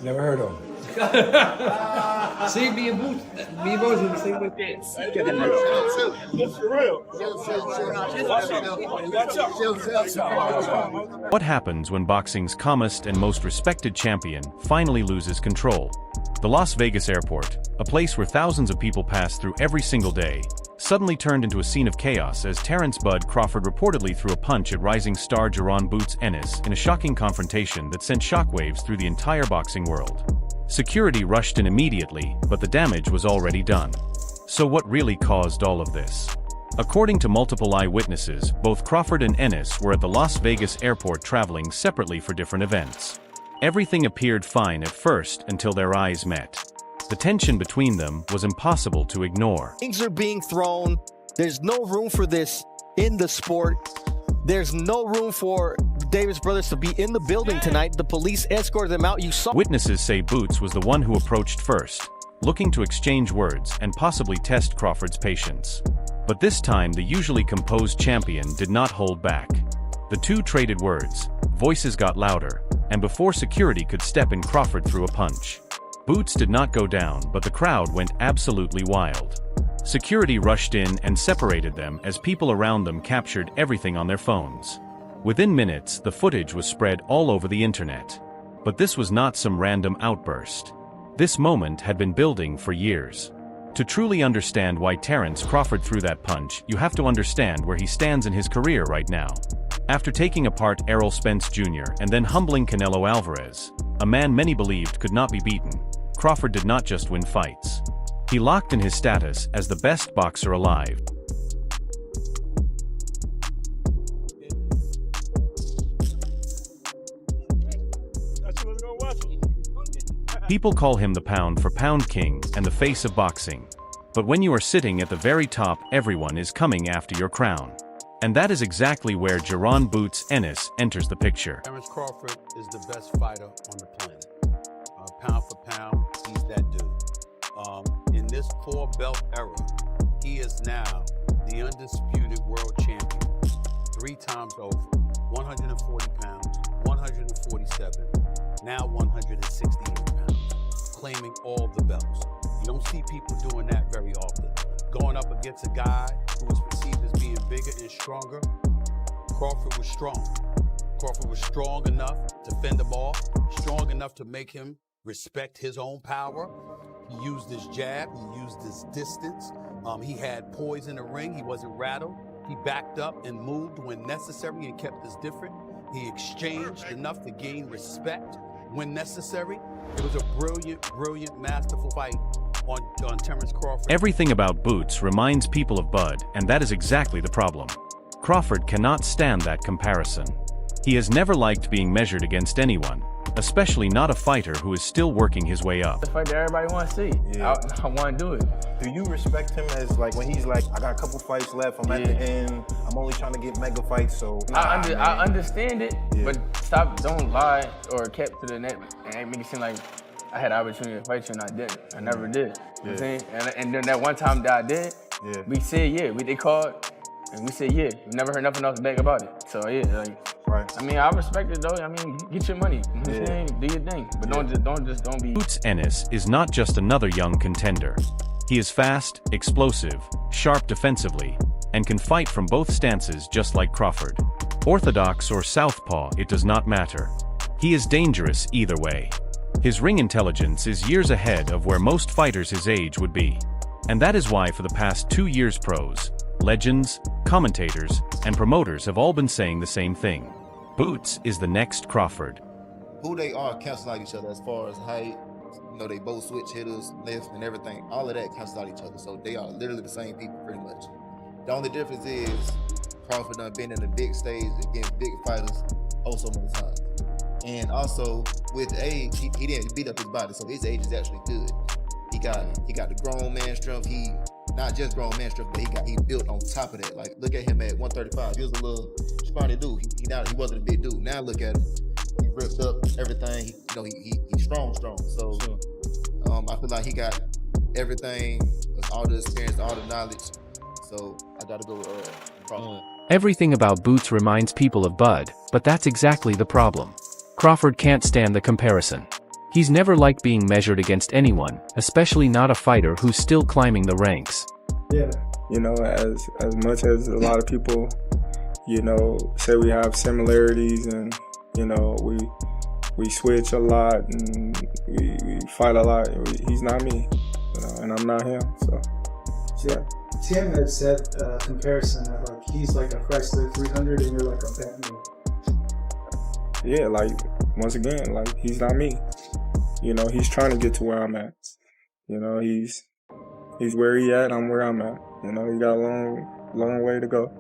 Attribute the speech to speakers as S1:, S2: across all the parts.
S1: Never heard of him.
S2: See, me and Boots in the same way.
S3: What happens when boxing's calmest and most respected champion finally loses control? The Las Vegas airport, a place where thousands of people pass through every single day, suddenly turned into a scene of chaos as Terence "Bud" Crawford reportedly threw a punch at rising star Jaron "Boots" Ennis in a shocking confrontation that sent shockwaves through the entire boxing world. Security rushed in immediately, but the damage was already done. So what really caused all of this? According to multiple eyewitnesses, both Crawford and Ennis were at the Las Vegas airport traveling separately for different events. Everything appeared fine at first until their eyes met. The tension between them was impossible to ignore.
S4: Things are being thrown. There's no room for this in the sport. There's no room for Davis brothers to be in the building tonight. The police escorted them out. You saw.
S3: Witnesses say Boots was the one who approached first, looking to exchange words and possibly test Crawford's patience. But this time the usually composed champion did not hold back. The two traded words, voices got louder, and before security could step in, Crawford threw a punch. Boots did not go down, but the crowd went absolutely wild. Security rushed in and separated them as people around them captured everything on their phones. Within minutes, the footage was spread all over the internet. But this was not some random outburst. This moment had been building for years. To truly understand why Terence Crawford threw that punch, you have to understand where he stands in his career right now. After taking apart Errol Spence Jr. and then humbling Canelo Alvarez, a man many believed could not be beaten, Crawford did not just win fights. He locked in his status as the best boxer alive. People call him the pound-for-pound king and the face of boxing. But when you are sitting at the very top, everyone is coming after your crown. And that is exactly where Jaron "Boots" Ennis enters the picture.
S5: Terence Crawford is the best fighter on the planet. Pound for pound, he's that dude. In this four-belt era, he is now the undisputed world champion. 3 times over. 140 pounds, 147, now 168 pounds. Claiming all the belts. You don't see people doing that very often. Going up against a guy who was perceived as being bigger and stronger, Crawford was strong. Crawford was strong enough to fend him off, strong enough to make him respect his own power. He used his jab, he used his distance. He had poise in the ring, he wasn't rattled. He backed up and moved when necessary and kept us different. He exchanged enough to gain respect when necessary. It was a brilliant, brilliant, masterful fight on Terence Crawford.
S3: Everything about Boots reminds people of Bud, and that is exactly the problem. Crawford cannot stand that comparison. He has never liked being measured against anyone, especially not a fighter who is still working his way up.
S6: The fight that everybody wants to see. Yeah. I want to do it.
S1: Do you respect him as, like, when he's like, I got a couple fights left, I'm at the end, I'm only trying to get mega fights, so...
S6: I understand it, but don't lie or kept to the net and make it seem like I had the opportunity to fight you and I didn't. I never did. You know what I'm saying? And then that one time that I did, we said they called, and we said we never heard nothing else back about it. So
S1: right.
S6: I mean, I respect it though. I mean, get your money. You know what I'm saying? Do your thing. But don't be...
S3: Boots Ennis is not just another young contender. He is fast, explosive, sharp defensively, and can fight from both stances just like Crawford. Orthodox or southpaw, it does not matter. He is dangerous either way. His ring intelligence is years ahead of where most fighters his age would be. And that is why for the past 2 years pros, legends, commentators, and promoters have all been saying the same thing. Boots is the next Crawford.
S7: Who they are cancel out each other as far as height. You know, they both switch hitters, left, and everything. All of that cancels out each other. So they are literally the same people pretty much. The only difference is Crawford done been in the big stage against big fighters so many times. And also with age, he didn't beat up his body, so his age is actually good. He got the grown man strength. He not just grown man strength, but he built on top of that. Like, look at him at 135. He was a little scrawny dude. He wasn't a big dude. Now look at him. He ripped up everything. He's strong. So I feel like he got everything, all the experience, all the knowledge. So I gotta go with Crawford.
S8: Everything about Boots reminds people of Bud, but that's exactly the problem. Crawford can't stand the comparison. He's never liked being measured against anyone, especially not a fighter who's still climbing the ranks.
S9: Yeah. You know, as much as a lot of people, you know, say we have similarities and, you know, we switch a lot and we fight a lot, he's not me, you know, and I'm not him, so, yeah.
S10: Tim had said comparison that like he's like a Chrysler 300 and you're like a Bentley.
S9: Yeah, like once again, like he's not me. You know, he's trying to get to where I'm at. You know, he's where he at, I'm where I'm at. You know, he got a long way to go.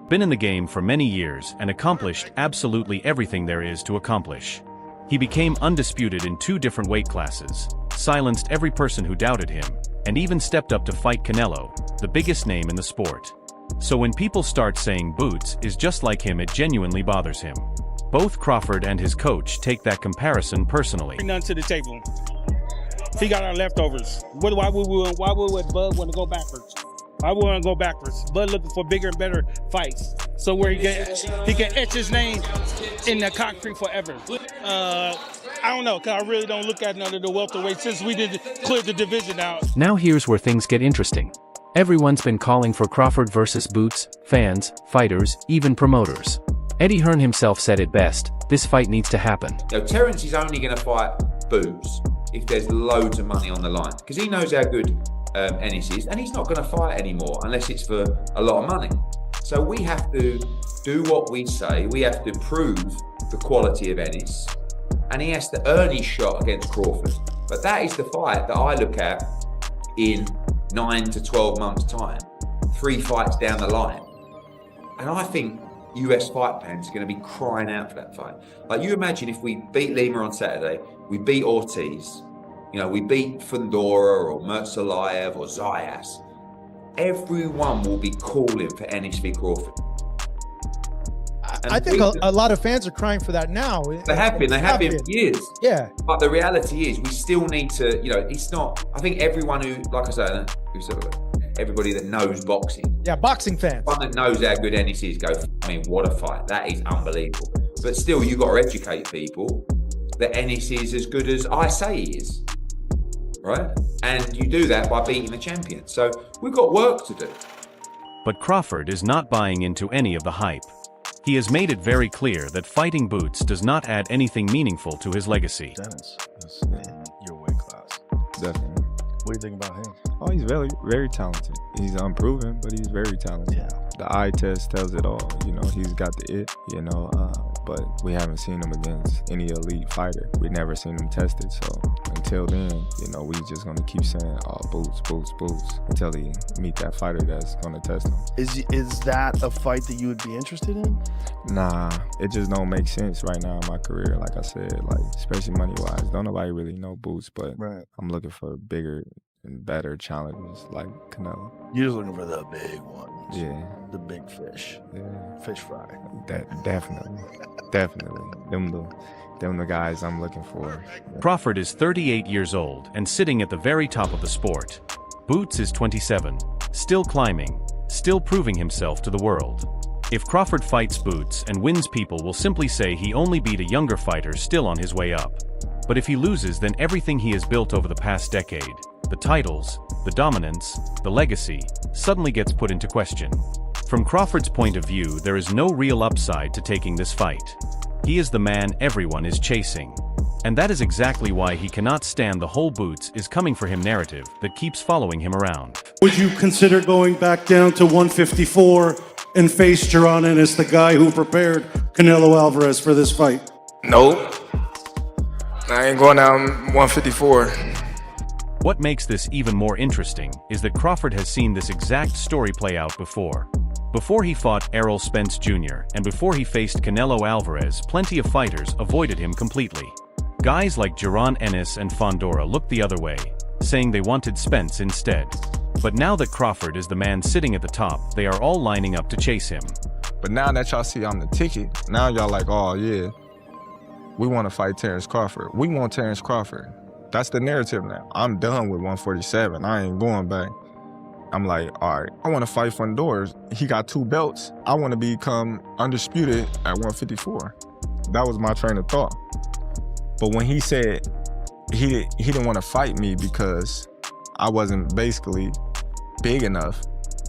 S3: Been in the game for many years and accomplished absolutely everything there is to accomplish. He became undisputed in 2 different weight classes, silenced every person who doubted him, and even stepped up to fight Canelo, the biggest name in the sport. So when people start saying Boots is just like him, it genuinely bothers him. Both Crawford and his coach take that comparison personally.
S11: Bring none to the table. He got our leftovers. Why would Bud want to go backwards? Why would we want to go backwards? Bud looking for bigger and better fights. So where he can etch his name in the concrete forever. I don't know, because I really don't look at none of the welterweights since we did clear the division out.
S8: Now here's where things get interesting. Everyone's been calling for Crawford versus Boots, fans, fighters, even promoters. Eddie Hearn himself said it best, this fight needs to happen.
S12: Now, Terence is only going to fight Boots if there's loads of money on the line, because he knows how good Ennis is, and he's not going to fight anymore unless it's for a lot of money. So we have to do what we say, we have to prove the quality of Ennis, and he has to earn his shot against Crawford. But that is the fight that I look at in 9 to 12 months' time, 3 fights down the line. And I think US fight fans are going to be crying out for that fight. Like, you imagine if we beat Lima on Saturday, we beat Ortiz, you know, we beat Fundora or Mertzalayev or Zayas. Everyone will be calling for Ennis v. Crawford.
S13: I think a lot of fans are crying for that now.
S12: They have been for years.
S13: Yeah.
S12: But the reality is we still need to, you know, it's not, I think everyone who, like I said, everybody that knows boxing.
S13: Yeah, boxing fans.
S12: One that knows how good Ennis is go, I mean, what a fight. That is unbelievable. But still, you've got to educate people that Ennis is as good as I say he is. Right? And you do that by beating the champion. So we've got work to do.
S3: But Crawford is not buying into any of the hype. He has made it very clear that fighting Boots does not add anything meaningful to his legacy.
S1: Dennis, that's in your weight class.
S9: Definitely.
S1: What do you think about him?
S9: Oh, he's very, very talented. He's unproven, but he's very talented.
S1: Yeah.
S9: The eye test tells it all. You know, he's got the it, you know, but we haven't seen him against any elite fighter. We've never seen him tested. So until then, you know, we just going to keep saying, oh, Boots, Boots, Boots, until he meet that fighter that's going to test him.
S14: Is that a fight that you would be interested in?
S9: Nah, it just don't make sense right now in my career. Like I said, like, especially money-wise. Don't nobody really know Boots, but I'm looking for bigger and better challenges like Canelo.
S14: You're just looking for the big ones.
S9: Yeah.
S14: The big fish.
S9: Yeah.
S14: Fish fry.
S9: Definitely. Definitely. Them the guys I'm looking for. Yeah.
S3: Crawford is 38 years old and sitting at the very top of the sport. Boots is 27, still climbing, still proving himself to the world. If Crawford fights Boots and wins, people will simply say he only beat a younger fighter still on his way up. But if he loses, then everything he has built over the past decade, the titles, the dominance, the legacy, suddenly gets put into question. From Crawford's point of view, there is no real upside to taking this fight. He is the man everyone is chasing. And that is exactly why he cannot stand the whole Boots is coming for him narrative that keeps following him around.
S15: Would you consider going back down to 154 and face Jaron Ennis, the guy who prepared Canelo Alvarez for this fight?
S9: Nope. I ain't going down 154.
S3: What makes this even more interesting is that Crawford has seen this exact story play out before. Before he fought Errol Spence Jr. and before he faced Canelo Alvarez, plenty of fighters avoided him completely. Guys like Jaron Ennis and Fundora looked the other way, saying they wanted Spence instead. But now that Crawford is the man sitting at the top, they are all lining up to chase him.
S9: But now that y'all see I'm the ticket, now y'all like, oh yeah, we want to fight Terence Crawford. We want Terence Crawford. That's the narrative now. I'm done with 147. I ain't going back. I'm like, all right, I want to fight Fundora. He got 2 belts. I want to become undisputed at 154. That was my train of thought. But when he said he didn't want to fight me because I wasn't basically big enough,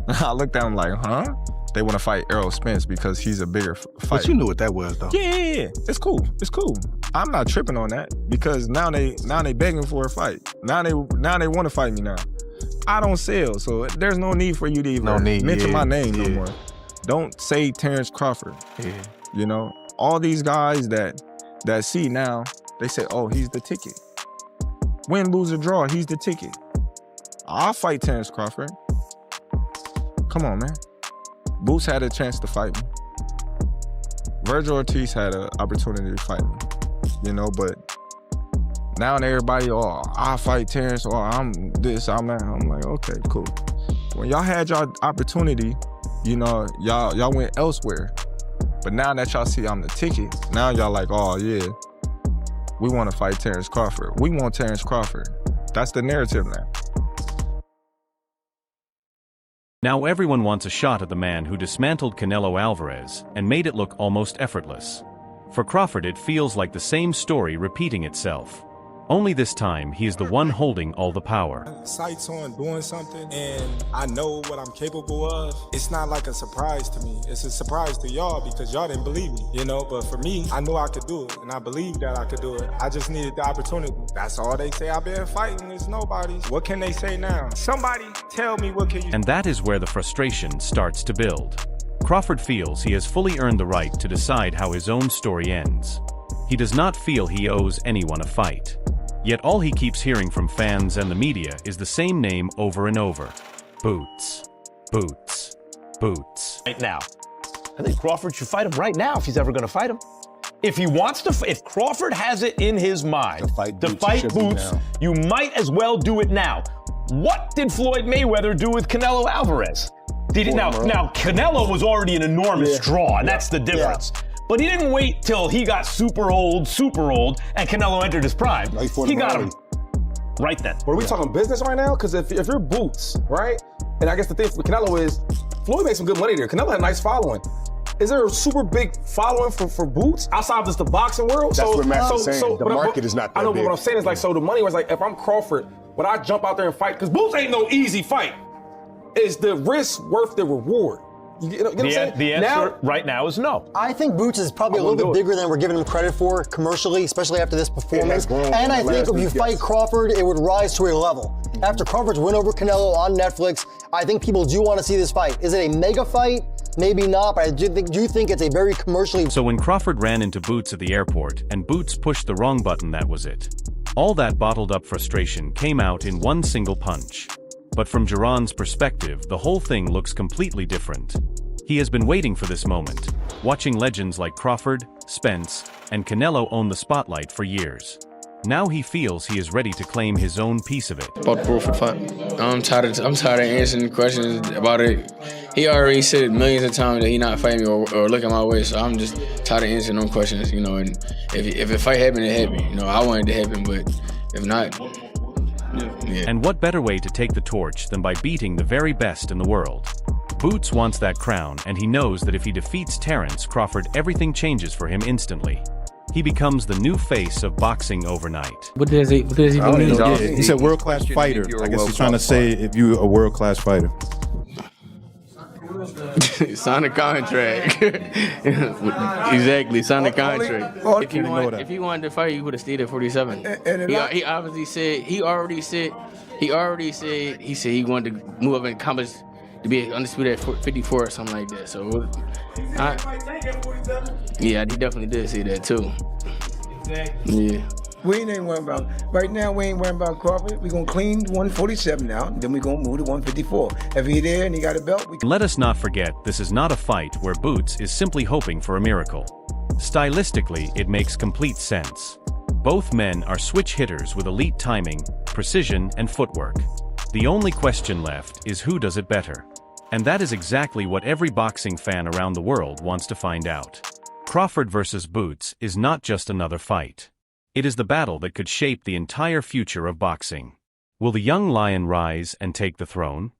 S9: I looked at him like, huh? They want to fight Errol Spence because he's a bigger fighter.
S14: But you knew what that was, though.
S9: Yeah. It's cool. It's cool. I'm not tripping on that because now they begging for a fight. Now they want to fight me now. I don't sell, so there's no need for you to even mention my name no more. Don't say Terence Crawford. Yeah. You know, all these guys that see now, they say, oh, he's the ticket. Win, lose, or draw, he's the ticket. I'll fight Terence Crawford. Come on, man. Boots had a chance to fight me. Virgil Ortiz had an opportunity to fight me, you know, but now everybody, oh, I'll fight Terence, or I'm this, I'm that. I'm like, okay, cool. When y'all had y'all opportunity, you know, y'all went elsewhere. But now that y'all see I'm the ticket, now y'all like, oh yeah, we want to fight Terence Crawford. We want Terence Crawford. That's the narrative now.
S3: Now everyone wants a shot at the man who dismantled Canelo Alvarez and made it look almost effortless. For Crawford, it feels like the same story repeating itself. Only this time, he is the one holding all the power.
S9: Sights on doing something, and I know what I'm capable of. It's not like a surprise to me. It's a surprise to y'all because y'all didn't believe me, you know? But for me, I knew I could do it, and I believed that I could do it. I just needed the opportunity. That's all they say. I've been fighting. It's nobody. What can they say now? Somebody tell me what can you...
S3: And that is where the frustration starts to build. Crawford feels he has fully earned the right to decide how his own story ends. He does not feel he owes anyone a fight. Yet all he keeps hearing from fans and the media is the same name over and over. Boots. Boots. Boots.
S16: Right now. I think Crawford should fight him right now if he's ever going to fight him. If he wants to, if Crawford has it in his mind to fight Boots, you might as well do it now. What did Floyd Mayweather do with Canelo Alvarez? Now Canelo was already an enormous draw, and that's the difference. But he didn't wait till he got super old, and Canelo entered his prime. He got him right then.
S17: But are we talking business right now? Because if you're Boots, right? And I guess the thing for Canelo is, Floyd made some good money there. Canelo had a nice following. Is there a super big following for Boots outside of just the boxing world?
S14: That's what Max is saying. The market is not that big.
S17: I know, but what I'm saying is like, so the money was like, if I'm Crawford, would I jump out there and fight? Because Boots ain't no easy fight. Is the risk worth the reward? You know what I'm saying?
S16: The answer right now is no.
S18: I think Boots is probably a little bit bigger than we're giving him credit for commercially, especially after this performance. And I think if you fight Crawford, it would rise to a level. After Crawford's win over Canelo on Netflix, I think people do want to see this fight. Is it a mega fight? Maybe not, but I do think it's a very commercially...
S3: So when Crawford ran into Boots at the airport and Boots pushed the wrong button, that was it. All that bottled up frustration came out in one single punch. But from Jaron's perspective, the whole thing looks completely different. He has been waiting for this moment, watching legends like Crawford, Spence, and Canelo own the spotlight for years. Now he feels he is ready to claim his own piece of it.
S6: About the Crawford fight. I'm tired of answering questions about it. He already said millions of times that he not fighting me or looking my way, so I'm just tired of answering them questions, you know. And if a fight happened, it happened. You know, I wanted it to happen, but if not, yeah.
S3: And what better way to take the torch than by beating the very best in the world? Boots wants that crown, and he knows that if he defeats Terence Crawford, everything changes for him instantly. He becomes the new face of boxing overnight.
S2: What does he mean?
S1: He said world-class fighter. I guess he's trying to say if you're a world-class fighter.
S6: Sign a contract. Exactly, sign a contract. If he wanted to fight, he would have stayed at 47. He obviously said he wanted to move up and accomplish to be undisputed at 54 or something like that. So, yeah, he definitely did say that too.
S2: Exactly.
S6: Yeah.
S2: We ain't worried about, right now we ain't worried about Crawford. We're going to clean 147 now, then we're going to move to 154. If he there and he got a belt, we can...
S3: Let us not forget, this is not a fight where Boots is simply hoping for a miracle. Stylistically, it makes complete sense. Both men are switch hitters with elite timing, precision, and footwork. The only question left is who does it better. And that is exactly what every boxing fan around the world wants to find out. Crawford versus Boots is not just another fight. It is the battle that could shape the entire future of boxing. Will the young lion rise and take the throne?